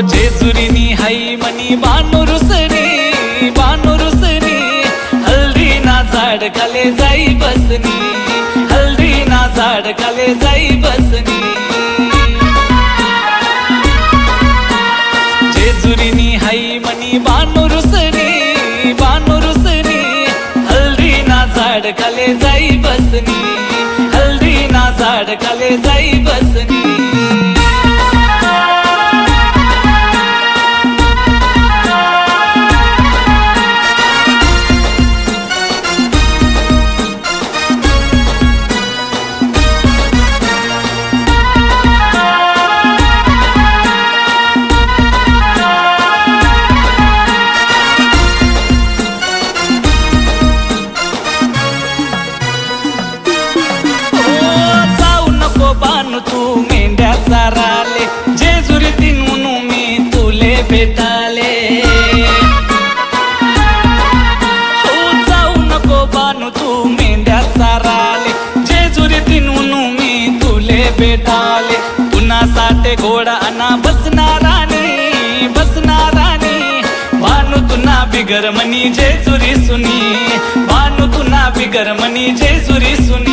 जेजुरीनी हाई मनी बानुरुसनी हल्दी ना झाड खाले जाई बसनी, हल्दी ना झाड खाले जाई बसनी। जेजुरीनी हाई मनी बानुरुसनी हल्दी ना झाड खाले जाई बसनी, हल्दी ना झाड खाले जाई बसनी। बानु तू मेंढ्या चाराले, जेजुरीतून मी तुले भेटाले। हो जाऊ नको बानु तू मेंढ्या चाराले, जेजुरीतून मी तुले भेटाले। कुणासाठी घोडा अना बसनारानी बानु तुना बिगर मनी जेजुरी सुनी, बानु तुना बिगर मनी जेजुरी सुनी।